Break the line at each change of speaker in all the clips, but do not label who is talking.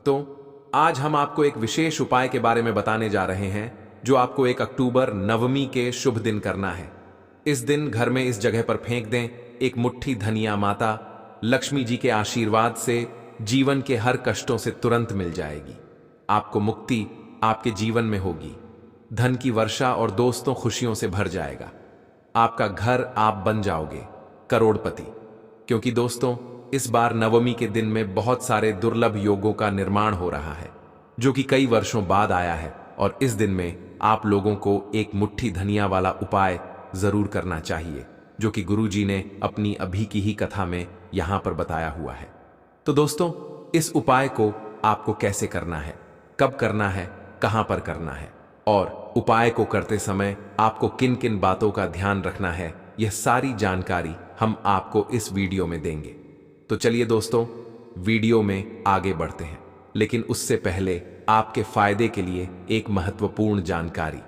तो आज हम आपको एक विशेष उपाय के बारे में बताने जा रहे हैं जो आपको 1 अक्टूबर नवमी के शुभ दिन करना है। इस दिन घर में इस जगह पर फेंक दें एक मुट्ठी धनिया। माता लक्ष्मी जी के आशीर्वाद से जीवन के हर कष्टों से तुरंत मिल जाएगी। आपको मुक्ति आपके जीवन में होगी, धन की वर्षा और दोस्तों खुशियों से भर जाएगा। आपका घर आप बन जाओगे करोड़पति। क्योंकि दोस्तों इस बार नवमी के दिन में बहुत सारे दुर्लभ योगों का निर्माण हो रहा है जो कि कई वर्षों बाद आया है, और इस दिन में आप लोगों को एक मुट्ठी धनिया वाला उपाय जरूर करना चाहिए जो कि गुरुजी ने अपनी अभी की ही कथा में यहां पर बताया हुआ है। तो दोस्तों इस उपाय को आपको कैसे करना है, कब करना है, कहां पर करना है और उपाय को करते समय आपको किन किन बातों का ध्यान रखना है, यह सारी जानकारी हम आपको इस वीडियो में देंगे। तो चलिए दोस्तों वीडियो में आगे बढ़ते हैं, लेकिन उससे पहले आपके फायदे के लिए एक महत्वपूर्ण जानकारी।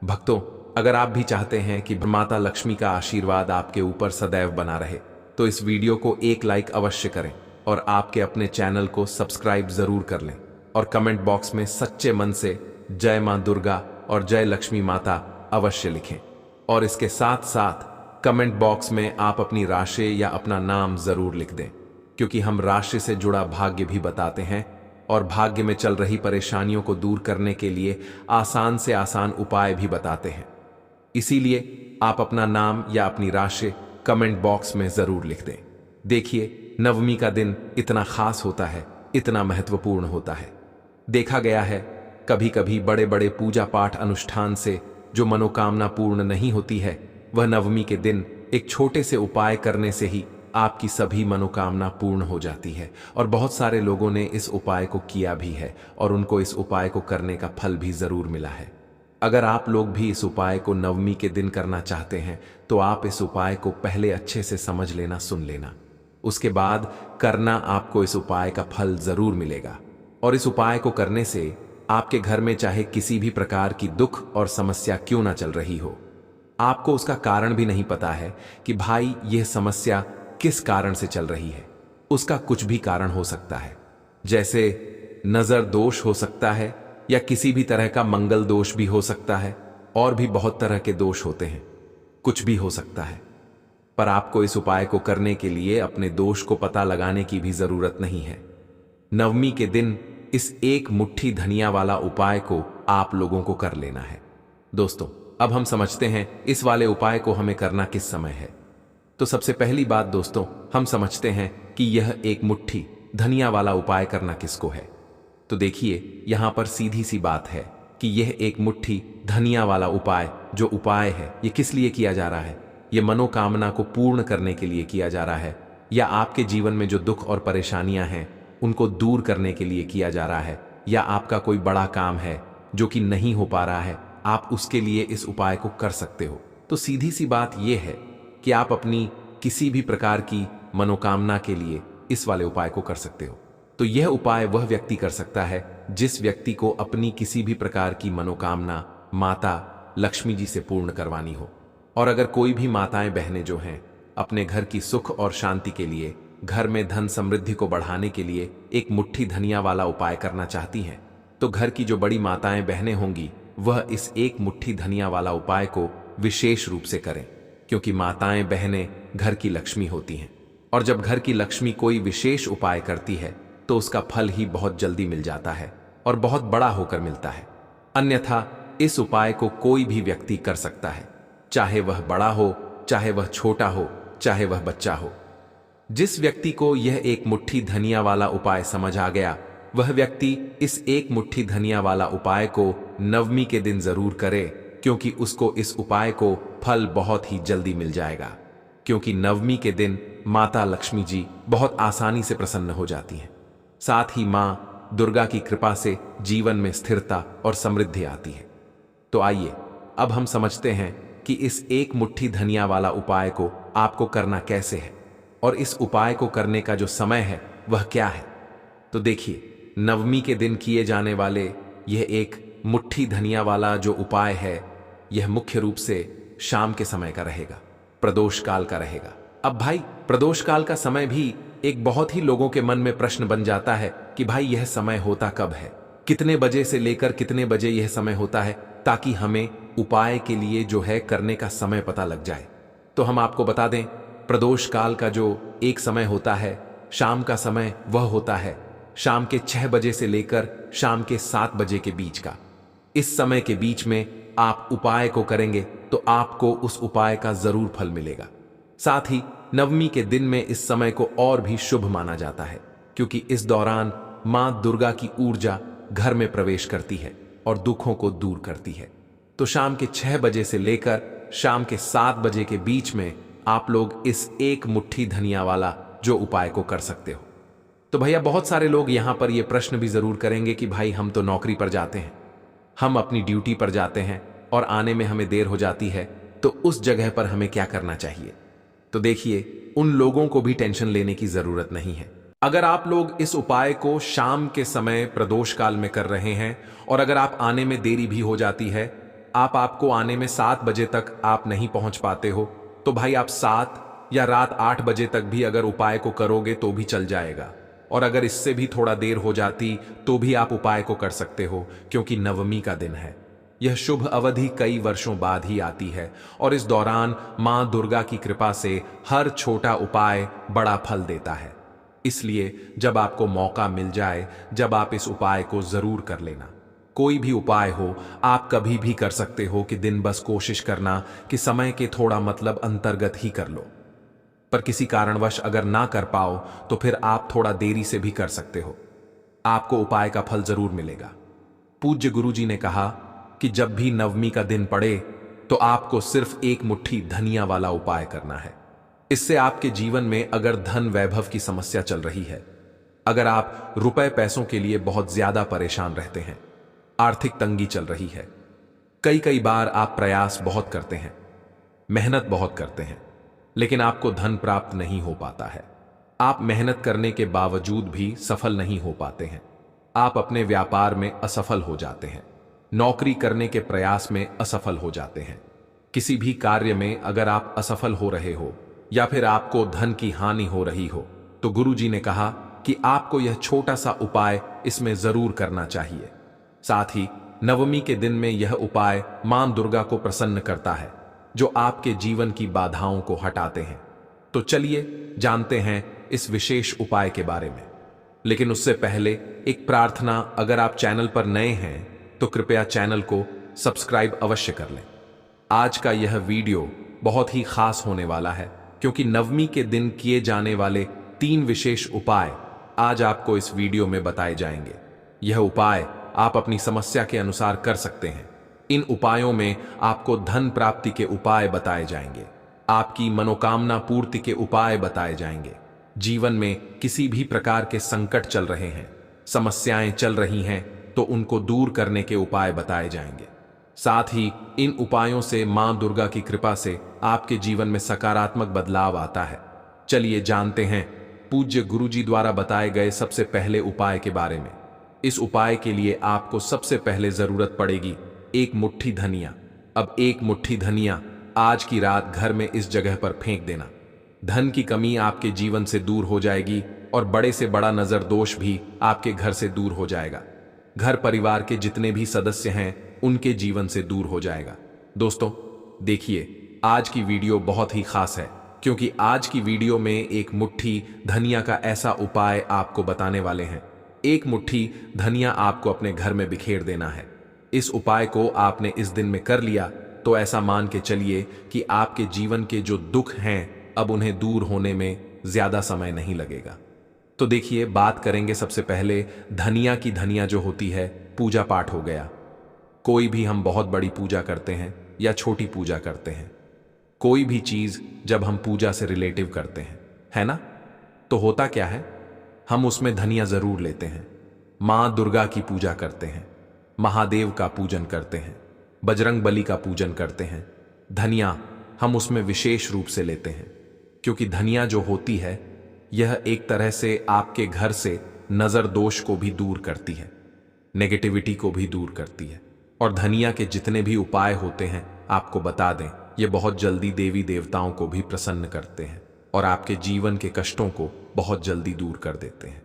भक्तों अगर आप भी चाहते हैं कि माता लक्ष्मी का आशीर्वाद आपके ऊपर सदैव बना रहे तो इस वीडियो को एक लाइक अवश्य करें और आपके अपने चैनल को सब्सक्राइब जरूर कर लें और कमेंट बॉक्स में सच्चे मन से जय मां दुर्गा और जय लक्ष्मी माता अवश्य लिखें। और इसके साथ साथ कमेंट बॉक्स में आप अपनी राशि या अपना नाम जरूर लिख दें, क्योंकि हम राशि से जुड़ा भाग्य भी बताते हैं और भाग्य में चल रही परेशानियों को दूर करने के लिए आसान से आसान उपाय भी बताते हैं। इसीलिए आप अपना नाम या अपनी राशि कमेंट बॉक्स में जरूर लिख दें। देखिए नवमी का दिन इतना खास होता है, इतना महत्वपूर्ण होता है। देखा गया है कभी कभी बड़े बड़े पूजा पाठ अनुष्ठान से जो मनोकामना पूर्ण नहीं होती है, वह नवमी के दिन एक छोटे से उपाय करने से ही आपकी सभी मनोकामना पूर्ण हो जाती है। और बहुत सारे लोगों ने इस उपाय को किया भी है और उनको इस उपाय को करने का फल भी जरूर मिला है। अगर आप लोग भी इस उपाय को नवमी के दिन करना चाहते हैं तो आप इस उपाय को पहले अच्छे से समझ लेना, सुन लेना, उसके बाद करना। आपको इस उपाय का फल जरूर मिलेगा। और इस उपाय को करने से आपके घर में चाहे किसी भी प्रकार की दुख और समस्या क्यों ना चल रही हो, आपको उसका कारण भी नहीं पता है कि भाई यह समस्या किस कारण से चल रही है, उसका कुछ भी कारण हो सकता है। जैसे नजर दोष हो सकता है या किसी भी तरह का मंगल दोष भी हो सकता है, और भी बहुत तरह के दोष होते हैं, कुछ भी हो सकता है। पर आपको इस उपाय को करने के लिए अपने दोष को पता लगाने की भी जरूरत नहीं है। नवमी के दिन इस एक मुट्ठी धनिया वाला उपाय को आप लोगों को कर लेना है। दोस्तों अब हम समझते हैं इस वाले उपाय को हमें करना किस समय है। तो सबसे पहली बात दोस्तों हम समझते हैं कि यह एक मुट्ठी धनिया वाला उपाय करना किसको है। तो देखिए यहां पर सीधी सी बात है कि यह एक मुट्ठी धनिया वाला उपाय जो उपाय है ये किस लिए किया जा रहा है। यह मनोकामना को पूर्ण करने के लिए किया जा रहा है, या आपके जीवन में जो दुख और परेशानियां हैं उनको दूर करने के लिए किया जा रहा है, या आपका कोई बड़ा काम है जो कि नहीं हो पा रहा है, आप उसके लिए इस उपाय को कर सकते हो। तो सीधी सी बात यह है कि आप अपनी किसी भी प्रकार की मनोकामना के लिए इस वाले उपाय को कर सकते हो। तो यह उपाय वह व्यक्ति कर सकता है जिस व्यक्ति को अपनी किसी भी प्रकार की मनोकामना माता लक्ष्मी जी से पूर्ण करवानी हो। और अगर कोई भी माताएं बहनें जो हैं अपने घर की सुख और शांति के लिए, घर में धन समृद्धि को बढ़ाने के लिए एक मुट्ठी धनिया वाला उपाय करना चाहती हैं, तो घर की जो बड़ी माताएं बहनें होंगी वह इस एक मुट्ठी धनिया वाला उपाय को विशेष रूप से करें, क्योंकि माताएं बहनें घर की लक्ष्मी होती हैं। और जब घर की लक्ष्मी कोई विशेष उपाय करती है तो उसका फल ही बहुत जल्दी मिल जाता है और बहुत बड़ा होकर मिलता है। अन्यथा इस उपाय को कोई भी व्यक्ति कर सकता है, चाहे वह बड़ा हो, चाहे वह छोटा हो, चाहे वह बच्चा हो। जिस व्यक्ति को यह एक मुट्ठी धनिया वाला उपाय समझ आ गया, वह व्यक्ति इस एक मुट्ठी धनिया वाला उपाय को नवमी के दिन जरूर करे, क्योंकि उसको इस उपाय को फल बहुत ही जल्दी मिल जाएगा। क्योंकि नवमी के दिन माता लक्ष्मी जी बहुत आसानी से प्रसन्न हो जाती हैं, साथ ही मां दुर्गा की कृपा से जीवन में स्थिरता और समृद्धि आती है। तो आइए अब हम समझते हैं कि इस एक मुट्ठी धनिया वाला उपाय को आपको करना कैसे है और इस उपाय को करने का जो समय है वह क्या है। तो देखिए नवमी के दिन किए जाने वाले यह एक मुट्ठी धनिया वाला जो उपाय है, यह मुख्य रूप से शाम के समय का रहेगा, प्रदोष काल का रहेगा। अब भाई प्रदोष काल का समय भी एक बहुत ही लोगों के मन में प्रश्न बन जाता है कि भाई यह समय होता कब है, कितने बजे से लेकर कितने बजे यह समय होता है, ताकि हमें उपाय के लिए जो है करने का समय पता लग जाए। तो हम आपको बता दें, प्रदोष काल का जो एक समय होता है, शाम का समय, वह होता है शाम के 6 बजे से लेकर शाम के 7 बजे के बीच का। इस समय के बीच में आप उपाय को करेंगे तो आपको उस उपाय का जरूर फल मिलेगा। साथ ही नवमी के दिन में इस समय को और भी शुभ माना जाता है, क्योंकि इस दौरान मां दुर्गा की ऊर्जा घर में प्रवेश करती है और दुखों को दूर करती है। तो शाम के 6 बजे से लेकर शाम के 7 बजे के बीच में आप लोग इस एक मुट्ठी धनिया वाला जो उपाय को कर सकते हो। तो भैया बहुत सारे लोग यहां पर यह प्रश्न भी जरूर करेंगे कि भाई हम तो नौकरी पर जाते हैं, हम अपनी ड्यूटी पर जाते हैं और आने में हमें देर हो जाती है, तो उस जगह पर हमें क्या करना चाहिए। तो देखिए, उन लोगों को भी टेंशन लेने की जरूरत नहीं है। अगर आप लोग इस उपाय को शाम के समय प्रदोष काल में कर रहे हैं और अगर आप आने में देरी भी हो जाती है, आपको आने में 7 बजे तक आप नहीं पहुंच पाते हो, तो भाई आप 7 या रात 8 बजे तक भी अगर उपाय को करोगे तो भी चल जाएगा। और अगर इससे भी थोड़ा देर हो जाती तो भी आप उपाय को कर सकते हो, क्योंकि नवमी का दिन है। यह शुभ अवधि कई वर्षों बाद ही आती है और इस दौरान मां दुर्गा की कृपा से हर छोटा उपाय बड़ा फल देता है। इसलिए जब आपको मौका मिल जाए, जब आप इस उपाय को जरूर कर लेना। कोई भी उपाय हो, आप कभी भी कर सकते हो कि दिन बस कोशिश करना कि समय के थोड़ा मतलब अंतर्गत ही कर लो। पर किसी कारणवश अगर ना कर पाओ तो फिर आप थोड़ा देरी से भी कर सकते हो, आपको उपाय का फल जरूर मिलेगा। पूज्य गुरुजी ने कहा कि जब भी नवमी का दिन पड़े तो आपको सिर्फ एक मुट्ठी धनिया वाला उपाय करना है। इससे आपके जीवन में अगर धन वैभव की समस्या चल रही है, अगर आप रुपए पैसों के लिए बहुत ज्यादा परेशान रहते हैं, आर्थिक तंगी चल रही है, कई बार आप प्रयास बहुत करते हैं, मेहनत बहुत करते हैं, लेकिन आपको धन प्राप्त नहीं हो पाता है, आप मेहनत करने के बावजूद भी सफल नहीं हो पाते हैं, आप अपने व्यापार में असफल हो जाते हैं, नौकरी करने के प्रयास में असफल हो जाते हैं, किसी भी कार्य में अगर आप असफल हो रहे हो या फिर आपको धन की हानि हो रही हो, तो गुरुजी ने कहा कि आपको यह छोटा सा उपाय इसमें जरूर करना चाहिए। साथ ही नवमी के दिन में यह उपाय मां दुर्गा को प्रसन्न करता है, जो आपके जीवन की बाधाओं को हटाते हैं। तो चलिए जानते हैं इस विशेष उपाय के बारे में। लेकिन उससे पहले एक प्रार्थना, अगर आप चैनल पर नए हैं तो कृपया चैनल को सब्सक्राइब अवश्य कर लें। आज का यह वीडियो बहुत ही खास होने वाला है, क्योंकि नवमी के दिन किए जाने वाले 3 विशेष उपाय आज आपको इस वीडियो में बताए जाएंगे। यह उपाय आप अपनी समस्या के अनुसार कर सकते हैं। इन उपायों में आपको धन प्राप्ति के उपाय बताए जाएंगे, आपकी मनोकामना पूर्ति के उपाय बताए जाएंगे। जीवन में किसी भी प्रकार के संकट चल रहे हैं, समस्याएं चल रही हैं, तो उनको दूर करने के उपाय बताए जाएंगे। साथ ही इन उपायों से मां दुर्गा की कृपा से आपके जीवन में सकारात्मक बदलाव आता है। चलिए जानते हैं पूज्य गुरुजी द्वारा बताए गए सबसे पहले उपाय के बारे में। इस उपाय के लिए आपको सबसे पहले जरूरत पड़ेगी एक मुट्ठी धनिया। अब एक मुट्ठी धनिया आज की रात घर में इस जगह पर फेंक देना। धन की कमी आपके जीवन से दूर हो जाएगी और बड़े से बड़ा नजर दोष भी आपके घर से दूर हो जाएगा। घर परिवार के जितने भी सदस्य हैं उनके जीवन से दूर हो जाएगा। दोस्तों देखिए, आज की वीडियो बहुत ही खास है, क्योंकि आज की वीडियो में एक मुट्ठी धनिया का ऐसा उपाय आपको बताने वाले हैं। एक मुट्ठी धनिया आपको अपने घर में बिखेर देना है। इस उपाय को आपने इस दिन में कर लिया तो ऐसा मान के चलिए कि आपके जीवन के जो दुख हैं अब उन्हें दूर होने में ज्यादा समय नहीं लगेगा। तो देखिए, बात करेंगे सबसे पहले धनिया की। धनिया जो होती है, पूजा पाठ हो गया, कोई भी हम बहुत बड़ी पूजा करते हैं या छोटी पूजा करते हैं, कोई भी चीज जब हम पूजा से रिलेटिव करते हैं, है ना, तो होता क्या है, हम उसमें धनिया जरूर लेते हैं। मां दुर्गा की पूजा करते हैं, महादेव का पूजन करते हैं, बजरंग बली का पूजन करते हैं। धनिया हम उसमें विशेष रूप से लेते हैं, क्योंकि धनिया जो होती है यह एक तरह से आपके घर से नजर दोष को भी दूर करती है, नेगेटिविटी को भी दूर करती है। और धनिया के जितने भी उपाय होते हैं आपको बता दें, ये बहुत जल्दी देवी देवताओं को भी प्रसन्न करते हैं और आपके जीवन के कष्टों को बहुत जल्दी दूर कर देते हैं।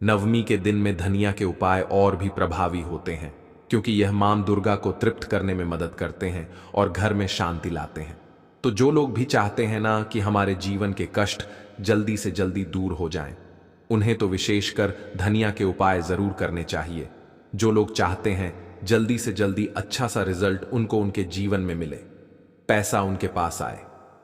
नवमी के दिन में धनिया के उपाय और भी प्रभावी होते हैं, क्योंकि यह मां दुर्गा को तृप्त करने में मदद करते हैं और घर में शांति लाते हैं। तो जो लोग भी चाहते हैं ना कि हमारे जीवन के कष्ट जल्दी से जल्दी दूर हो जाएं, उन्हें तो विशेषकर धनिया के उपाय जरूर करने चाहिए। जो लोग चाहते हैं जल्दी से जल्दी अच्छा सा रिजल्ट उनको उनके जीवन में मिले, पैसा उनके पास आए,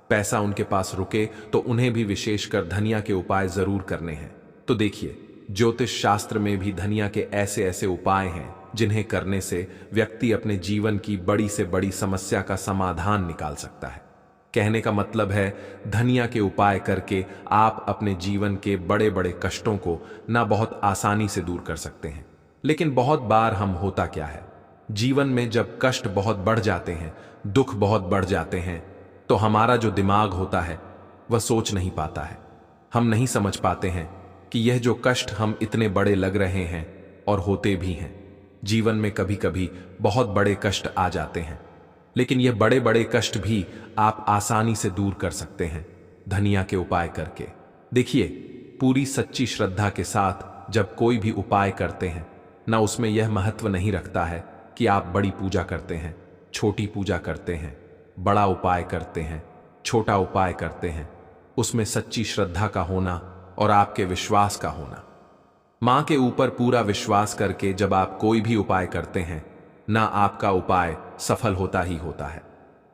पैसा उनके पास रुके, तो उन्हें भी विशेषकर धनिया के उपाय जरूर करने हैं। तो देखिए, ज्योतिष शास्त्र में भी धनिया के ऐसे ऐसे उपाय हैं जिन्हें करने से व्यक्ति अपने जीवन की बड़ी से बड़ी समस्या का समाधान निकाल सकता है। कहने का मतलब है, धनिया के उपाय करके आप अपने जीवन के बड़े बड़े कष्टों को ना बहुत आसानी से दूर कर सकते हैं। लेकिन बहुत बार हम होता क्या है, जीवन में जब कष्ट बहुत बढ़ जाते हैं, दुख बहुत बढ़ जाते हैं, तो हमारा जो दिमाग होता है वह सोच नहीं पाता है। हम नहीं समझ पाते हैं कि यह जो कष्ट हम इतने बड़े लग रहे हैं और होते भी हैं। जीवन में कभी कभी बहुत बड़े कष्ट आ जाते हैं, लेकिन यह बड़े बड़े कष्ट भी आप आसानी से दूर कर सकते हैं धनिया के उपाय करके। देखिए, पूरी सच्ची श्रद्धा के साथ जब कोई भी उपाय करते हैं ना, उसमें यह महत्व नहीं रखता है कि आप बड़ी पूजा करते हैं, छोटी पूजा करते हैं, बड़ा उपाय करते हैं, छोटा उपाय करते हैं। उसमें सच्ची श्रद्धा का होना और आपके विश्वास का होना। मां के ऊपर पूरा विश्वास करके जब आप कोई भी उपाय करते हैं ना, आपका उपाय सफल होता ही होता है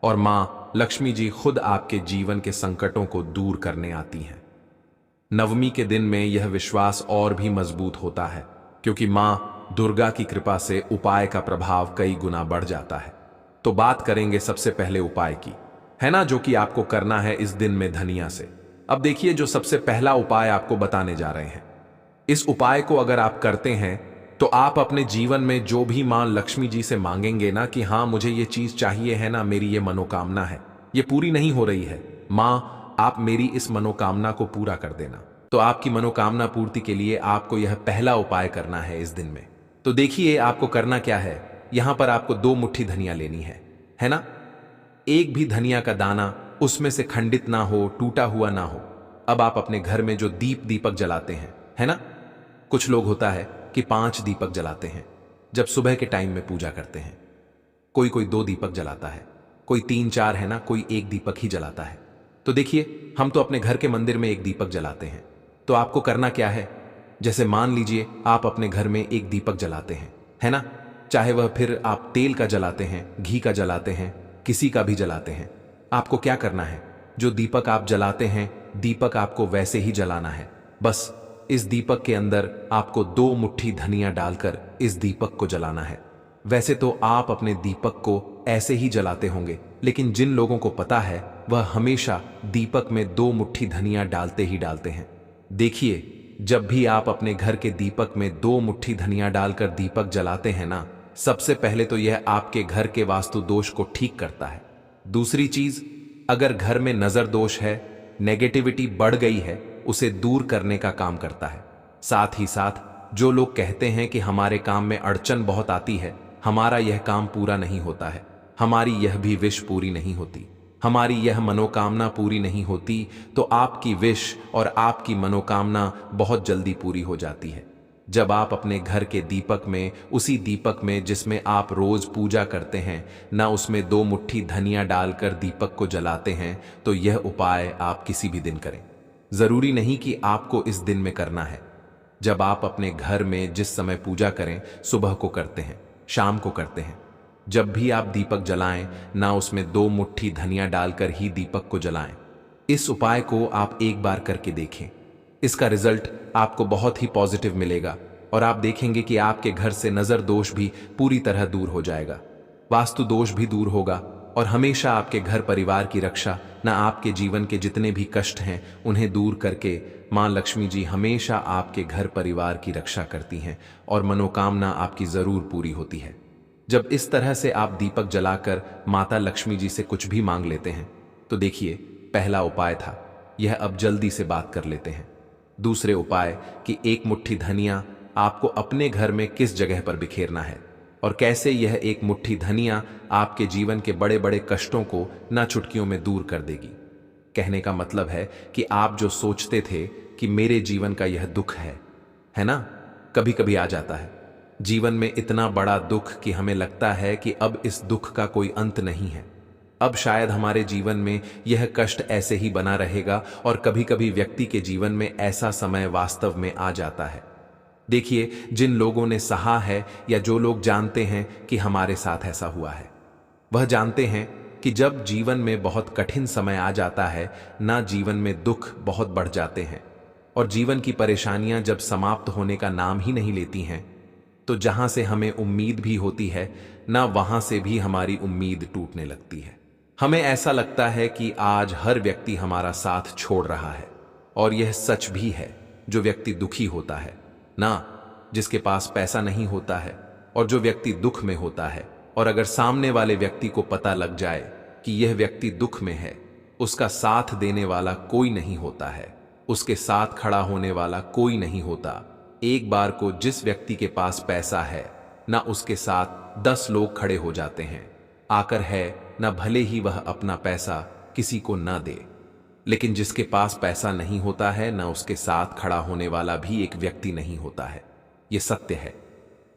और मां लक्ष्मी जी खुद आपके जीवन के संकटों को दूर करने आती हैं। नवमी के दिन में यह विश्वास और भी मजबूत होता है, क्योंकि मां दुर्गा की कृपा से उपाय का प्रभाव कई गुना बढ़ जाता है। तो बात करेंगे सबसे पहले उपाय की, है ना, जो कि आपको करना है इस दिन में धनिया से। अब देखिए, जो सबसे पहला उपाय आपको बताने जा रहे हैं, इस उपाय को अगर आप करते हैं तो आप अपने जीवन में जो भी मां लक्ष्मी जी से मांगेंगे ना कि हाँ मुझे ये चीज चाहिए है ना, मेरी ये मनोकामना है, ये पूरी नहीं हो रही है, मां आप मेरी इस मनोकामना को पूरा कर देना। तो आपकी मनोकामना पूर्ति के लिए आपको यह पहला उपाय करना है इस दिन में। तो देखिए, आपको करना क्या है, यहां पर आपको 2 मुट्ठी धनिया लेनी है ना। एक भी धनिया का दाना उसमें से खंडित ना हो, टूटा हुआ ना हो। अब आप अपने घर में जो दीपक जलाते हैं, है ना, कुछ लोग होता है कि 5 दीपक जलाते हैं जब सुबह के टाइम में पूजा करते हैं। कोई 2 दीपक जलाता है, कोई 3-4, है ना, कोई 1 दीपक ही जलाता है। तो देखिए, हम तो अपने घर के मंदिर में 1 दीपक जलाते हैं। तो आपको करना क्या है, जैसे मान लीजिए आप अपने घर में 1 दीपक जलाते हैं, है ना, चाहे वह फिर आप तेल का जलाते हैं, घी का जलाते हैं, किसी का भी जलाते हैं। आपको क्या करना है, जो दीपक आप जलाते हैं, दीपक आपको वैसे ही जलाना है। बस इस दीपक के अंदर आपको 2 मुट्ठी धनिया डालकर इस दीपक को जलाना है। वैसे तो आप अपने दीपक को ऐसे ही जलाते होंगे, लेकिन जिन लोगों को पता है वह हमेशा दीपक में 2 मुट्ठी धनिया डालते ही डालते हैं। देखिए, जब भी आप अपने घर के दीपक में 2 मुट्ठी धनिया डालकर दीपक जलाते हैं ना, सबसे पहले तो यह आपके घर के वास्तु दोष को ठीक करता है। दूसरी चीज, अगर घर में नजर दोष है, नेगेटिविटी बढ़ गई है, उसे दूर करने का काम करता है। साथ ही साथ जो लोग कहते हैं कि हमारे काम में अड़चन बहुत आती है, हमारा यह काम पूरा नहीं होता है, हमारी यह भी विश पूरी नहीं होती, हमारी यह मनोकामना पूरी नहीं होती, तो आपकी विश और आपकी मनोकामना बहुत जल्दी पूरी हो जाती है। जब आप अपने घर के दीपक में, उसी दीपक में जिसमें आप रोज पूजा करते हैं ना, उसमें 2 मुट्ठी धनिया डालकर दीपक को जलाते हैं, तो यह उपाय आप किसी भी दिन करें। जरूरी नहीं कि आपको इस दिन में करना है। जब आप अपने घर में जिस समय पूजा करें, सुबह को करते हैं, शाम को करते हैं, जब भी आप दीपक जलाएं ना, उसमें 2 मुट्ठी धनिया डालकर ही दीपक को जलाएं। इस उपाय को आप एक बार करके देखें, इसका रिजल्ट आपको बहुत ही पॉजिटिव मिलेगा और आप देखेंगे कि आपके घर से नजर दोष भी पूरी तरह दूर हो जाएगा, वास्तु दोष भी दूर होगा और हमेशा आपके घर परिवार की रक्षा, ना आपके जीवन के जितने भी कष्ट हैं उन्हें दूर करके मां लक्ष्मी जी हमेशा आपके घर परिवार की रक्षा करती हैं और मनोकामना आपकी जरूर पूरी होती है। जब इस तरह से आप दीपक जलाकर माता लक्ष्मी जी से कुछ भी मांग लेते हैं, तो देखिए, पहला उपाय था यह, अब जल्दी से बात कर लेते हैं दूसरे उपाय कि 1 मुट्ठी धनिया आपको अपने घर में किस जगह पर बिखेरना है और कैसे यह 1 मुट्ठी धनिया आपके जीवन के बड़े बड़े कष्टों को ना चुटकियों में दूर कर देगी। कहने का मतलब है कि आप जो सोचते थे कि मेरे जीवन का यह दुख है है ना? कभी कभी आ जाता है जीवन में इतना बड़ा दुख कि हमें लगता है कि अब इस दुख का कोई अंत नहीं है। अब शायद हमारे जीवन में यह कष्ट ऐसे ही बना रहेगा, और कभी कभी व्यक्ति के जीवन में ऐसा समय वास्तव में आ जाता है। देखिए, जिन लोगों ने सहा है या जो लोग जानते हैं कि हमारे साथ ऐसा हुआ है, वह जानते हैं कि जब जीवन में बहुत कठिन समय आ जाता है ना, जीवन में दुख बहुत बढ़ जाते हैं और जीवन की परेशानियां जब समाप्त होने का नाम ही नहीं लेती हैं, तो जहां से हमें उम्मीद भी होती है ना, वहां से भी हमारी उम्मीद टूटने लगती है। हमें ऐसा लगता है कि आज हर व्यक्ति हमारा साथ छोड़ रहा है, और यह सच भी है। जो व्यक्ति दुखी होता है ना, जिसके पास पैसा नहीं होता है, और जो व्यक्ति दुख में होता है, और अगर सामने वाले व्यक्ति को पता लग जाए कि यह व्यक्ति दुख में है, उसका साथ देने वाला कोई नहीं होता है, उसके साथ खड़ा होने वाला कोई नहीं होता। एक बार को जिस व्यक्ति के पास पैसा है ना, उसके साथ 10 लोग खड़े हो जाते हैं आकर, है ना, भले ही वह अपना पैसा किसी को ना दे। लेकिन जिसके पास पैसा नहीं होता है ना, उसके साथ खड़ा होने वाला भी एक व्यक्ति नहीं होता है। यह सत्य है।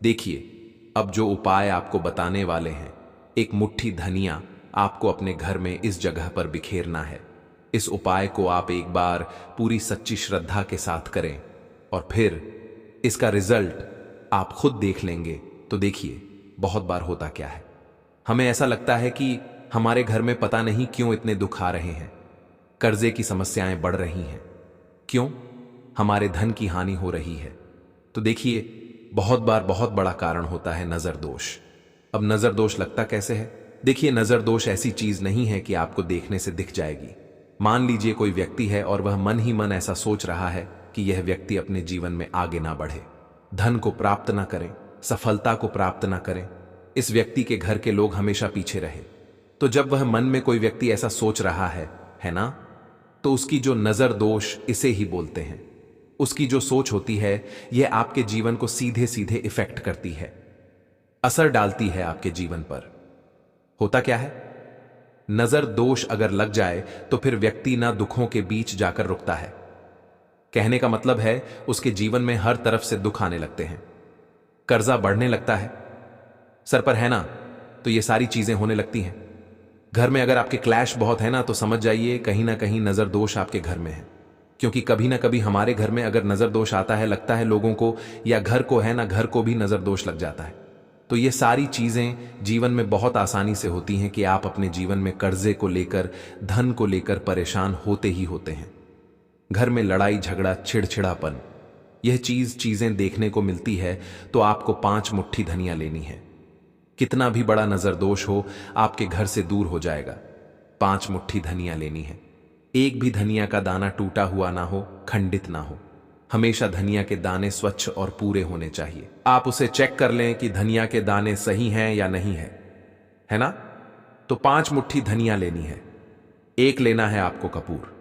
देखिए, अब जो उपाय आपको बताने वाले हैं, एक मुट्ठी धनिया आपको अपने घर में इस जगह पर बिखेरना है। इस उपाय को आप एक बार पूरी सच्ची श्रद्धा के साथ करें, और फिर इसका रिजल्ट आप खुद देख लेंगे। तो देखिए, बहुत बार होता क्या है, हमें ऐसा लगता है कि हमारे घर में पता नहीं क्यों इतने दुख आ रहे हैं, कर्जे की समस्याएं बढ़ रही हैं, क्यों हमारे धन की हानि हो रही है। तो देखिए, बहुत बार बहुत बड़ा कारण होता है नजर दोष। अब नजर दोष लगता कैसे है? देखिए, नजर दोष ऐसी चीज नहीं है कि आपको देखने से दिख जाएगी। मान लीजिए कोई व्यक्ति है और वह मन ही मन ऐसा सोच रहा है कि यह व्यक्ति अपने जीवन में आगे ना बढ़े, धन को प्राप्त ना करें, सफलता को प्राप्त ना करें, इस व्यक्ति के घर के लोग हमेशा पीछे रहे। तो जब वह मन में कोई व्यक्ति ऐसा सोच रहा है ना, तो उसकी जो नजर दोष इसे ही बोलते हैं। उसकी जो सोच होती है, यह आपके जीवन को सीधे सीधे इफेक्ट करती है, असर डालती है आपके जीवन पर। होता क्या है, नजर दोष अगर लग जाए तो फिर व्यक्ति ना दुखों के बीच जाकर रुकता है। कहने का मतलब है, उसके जीवन में हर तरफ से दुख आने लगते हैं, कर्जा बढ़ने लगता है सर पर, है ना, तो ये सारी चीजें होने लगती हैं। घर में अगर आपके क्लैश बहुत है ना, तो समझ जाइए कहीं ना कहीं नजर दोष आपके घर में है। क्योंकि कभी ना कभी हमारे घर में अगर नजर दोष आता है, लगता है लोगों को या घर को, है ना, घर को भी नजर दोष लग जाता है। तो ये सारी चीजें जीवन में बहुत आसानी से होती हैं कि आप अपने जीवन में कर्जे को लेकर, धन को लेकर परेशान होते ही होते हैं। घर में लड़ाई झगड़ा, चिड़चिड़ापन, यह चीजें देखने को मिलती है। तो आपको 5 मुट्ठी धनिया लेनी है। कितना भी बड़ा नजर दोष हो, आपके घर से दूर हो जाएगा। 5 मुट्ठी धनिया लेनी है। एक भी धनिया का दाना टूटा हुआ ना हो, खंडित ना हो। हमेशा धनिया के दाने स्वच्छ और पूरे होने चाहिए। आप उसे चेक कर लें कि धनिया के दाने सही हैं या नहीं है ना? तो 5 मुट्ठी धनिया लेनी है। एक लेना है आपको कपूर।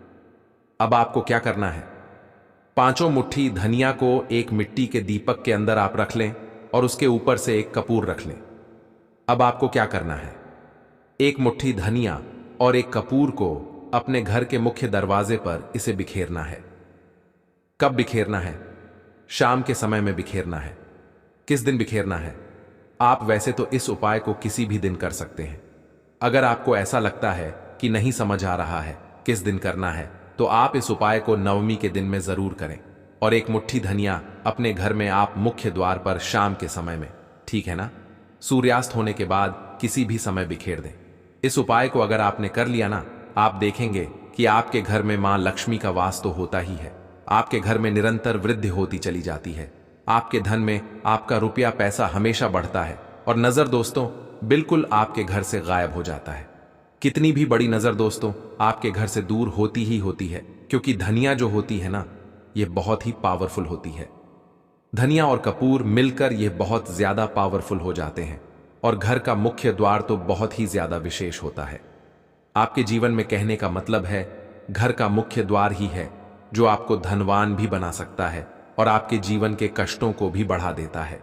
अब आपको क्या करना है, 5 मुट्ठी धनिया को एक मिट्टी के दीपक के अंदर आप रख लें और उसके ऊपर से एक कपूर रख लें। अब आपको क्या करना है, 1 मुट्ठी धनिया और एक कपूर को अपने घर के मुख्य दरवाजे पर इसे बिखेरना है। कब बिखेरना है? शाम के समय में बिखेरना है। किस दिन बिखेरना है? आप वैसे तो इस उपाय को किसी भी दिन कर सकते हैं। अगर आपको ऐसा लगता है कि नहीं समझ आ रहा है किस दिन करना है, तो आप इस उपाय को नवमी के दिन में जरूर करें। और 1 मुट्ठी धनिया अपने घर में आप मुख्य द्वार पर शाम के समय में, ठीक है ना, सूर्यास्त होने के बाद किसी भी समय बिखेर दें। इस उपाय को अगर आपने कर लिया ना, आप देखेंगे कि आपके घर में मां लक्ष्मी का वास तो होता ही है। आपके घर में निरंतर वृद्धि होती चली जाती है। आपके धन में आपका रुपया पैसा हमेशा बढ़ता है और नजर दोस्तों बिल्कुल आपके घर से गायब हो जाता है। कितनी भी बड़ी नजर दोस्तों आपके घर से दूर होती ही होती है, क्योंकि धनिया जो होती है ना, यह बहुत ही पावरफुल होती है। धनिया और कपूर मिलकर यह बहुत ज्यादा पावरफुल हो जाते हैं और घर का मुख्य द्वार तो बहुत ही ज्यादा विशेष होता है। आपके जीवन में कहने का मतलब है, घर का मुख्य द्वार ही है जो आपको धनवान भी बना सकता है और आपके जीवन के कष्टों को भी बढ़ा देता है।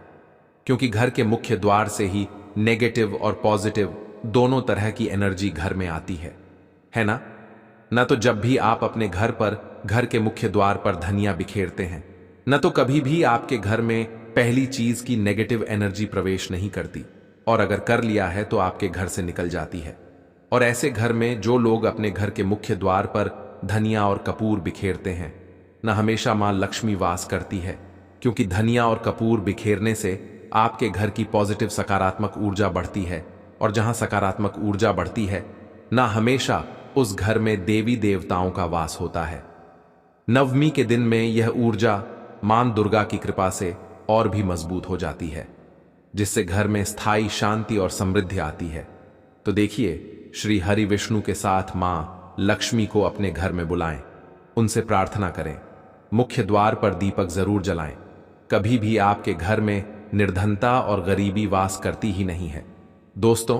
क्योंकि घर के मुख्य द्वार से ही नेगेटिव और पॉजिटिव दोनों तरह की एनर्जी घर में आती है ना? तो जब भी आप अपने घर पर, घर के मुख्य द्वार पर धनिया बिखेरते हैं, न तो कभी भी आपके घर में पहली चीज की नेगेटिव एनर्जी प्रवेश नहीं करती, और अगर कर लिया है तो आपके घर से निकल जाती है। और ऐसे घर में जो लोग अपने घर के मुख्य द्वार पर धनिया और कपूर बिखेरते हैं, न हमेशा मां लक्ष्मी वास करती है, क्योंकि धनिया और कपूर बिखेरने से आपके घर की पॉजिटिव सकारात्मक ऊर्जा बढ़ती है, और जहां सकारात्मक ऊर्जा बढ़ती है न हमेशा उस घर में देवी देवताओं का वास होता है। नवमी के दिन में यह ऊर्जा मां दुर्गा की कृपा से और भी मजबूत हो जाती है, जिससे घर में स्थायी शांति और समृद्धि आती है। तो देखिए, श्री हरि विष्णु के साथ मां लक्ष्मी को अपने घर में बुलाएं, उनसे प्रार्थना करें, मुख्य द्वार पर दीपक जरूर जलाएं। कभी भी आपके घर में निर्धनता और गरीबी वास करती ही नहीं है। दोस्तों,